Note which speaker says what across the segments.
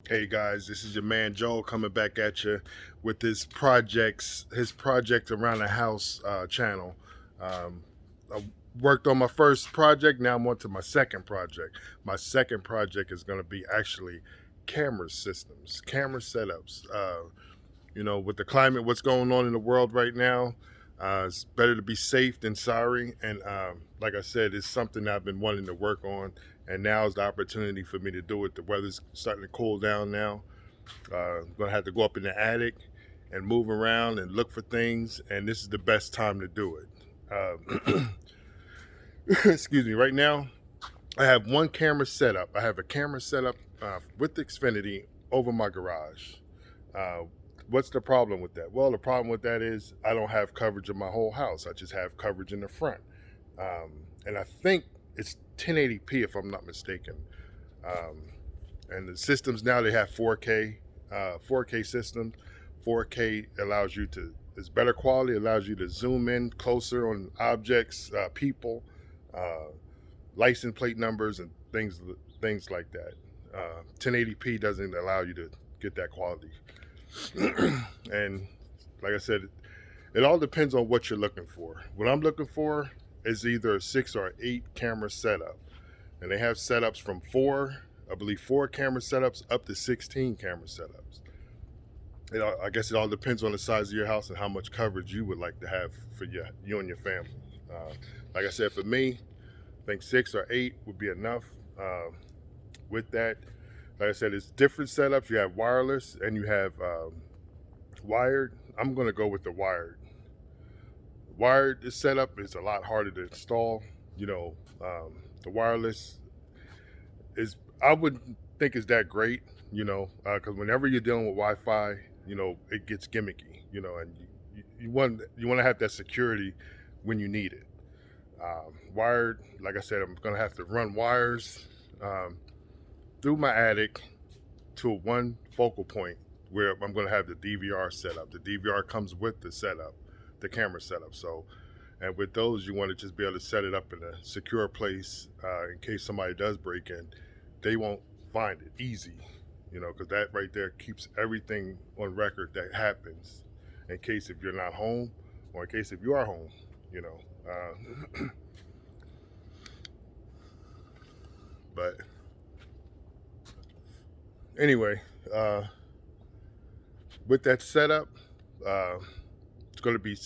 Speaker 1: Hey guys, this is your man Joel coming back at you with his project around the house channel. I worked on my first project. Now I'm on to my second project. My second project is going to be actually camera systems, camera setups. With the climate, what's going on in the world right now, it's better to be safe than sorry. And like I said, it's something I've been wanting to work on, and now is the opportunity for me to do it. The weather's starting to cool down now. I'm gonna have to go up in the attic and move around and look for things, and this is the best time to do it. Excuse me. Right now, I have one camera setup. I have a camera setup with Xfinity over my garage. Uh, what's the problem with that? Well, the problem with that is I don't have coverage of my whole house. I just have coverage in the front, and I think it's 1080p if I'm not mistaken. Um, and the systems now they have 4K, 4K systems. 4K allows you to it's better quality. Allows you to zoom in closer on objects, people, uh, license plate numbers, and things like that. 1080p doesn't allow you to get that quality. And like I said, it all depends on what you're looking for. What I'm looking for is either a 6 or 8 camera setup, and they have setups from I believe, 4 camera setups up to 16 camera setups. I guess it all depends on the size of your house and how much coverage you would like to have for you and your family. Uh, like I said, for me, I think 6 or 8 would be enough. With that, like I said, it's different setups. You have wireless and you have wired. I'm going to go with the wired. Wired setup is a lot harder to install. You know, the wireless is I wouldn't think is that great. Because whenever you're dealing with Wi-Fi, it gets gimmicky. And you want to have that security when you need it. Wired, like I said, I'm going to have to run wires um, through my attic to one focal point where I'm going to have the DVR set up. The DVR comes with the setup, the camera setup. So, and with those, you want to just be able to set it up in a secure place in case somebody does break in. They won't find it easy, because that right there keeps everything on record that happens in case if you're not home or in case if you are home, you know. But anyway, with that setup, uh, it's going to be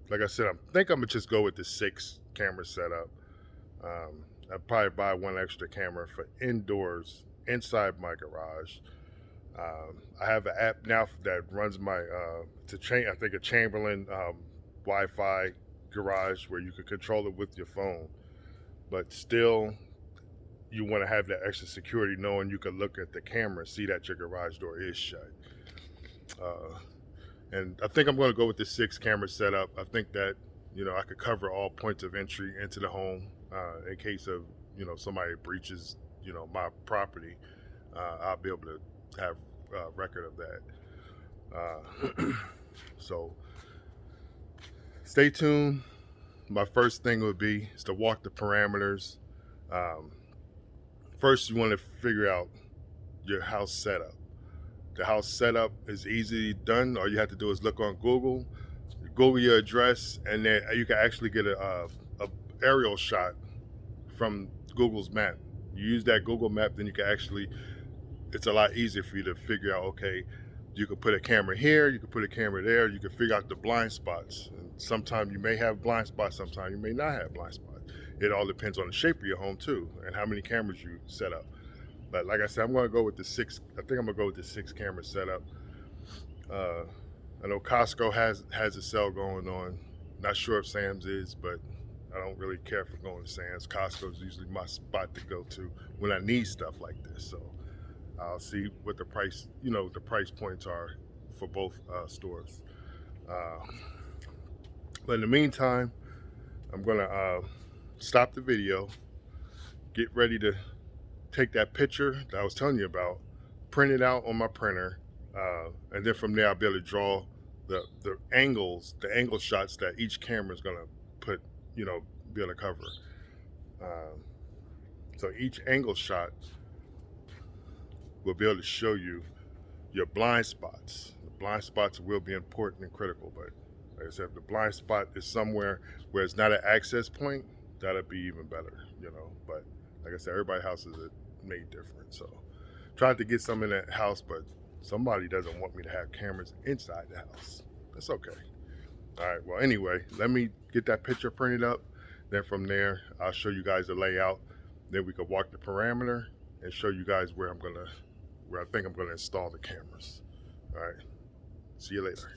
Speaker 1: like I said. I think I'm gonna just go with the 6 camera setup. I'd probably buy one extra camera for indoors inside my garage. I have an app now that runs my I think a Chamberlain Wi-Fi garage where you can control it with your phone, but still you want to have that extra security knowing you can look at the camera, see that your garage door is shut. Uh, and I think I'm going to go with the 6 camera setup. I think that I could cover all points of entry into the home in case of somebody breaches my property. I'll be able to have record of that. So stay tuned. My first thing would be is to walk the parameters. Um, First, you want to figure out your house setup. The house setup is easily done. All you have to do is look on Google your address, and then you can actually get a aerial shot from Google's map. You use that Google map, then you can actually. It's a lot easier for you to figure out. Okay, you can put a camera here, you can put a camera there. You can figure out the blind spots. And sometimes you may have blind spots, sometimes you may not have blind spots. It all depends on the shape of your home too, and how many cameras you set up. But like I said, I'm going to go with the 6. I think I'm going to go with the 6 camera setup. Uh, I know Costco has a sale going on. Not sure if Sam's is, but I don't really care for going to Sam's. Costco is usually my spot to go to when I need stuff like this. So I'll see what the price points are for both stores. Uh, but in the meantime, I'm gonna stop the video, get ready to take that picture that I was telling you about, print it out on my printer, and then from there I'll be able to draw the angles, the angle shots that each camera is gonna put, be able to cover. So each angle shot we'll be able to show you your blind spots. The blind spots will be important and critical, but like I said, if the blind spot is somewhere where it's not an access point, that'll be even better, But like I said, everybody's house is made different. So tried to get some in that house, but somebody doesn't want me to have cameras inside the house. That's okay. All right, well, anyway, let me get that picture printed up. Then from there, I'll show you guys the layout. Then we can walk the parameter and show you guys where I think I'm gonna install the cameras. All right, see you later.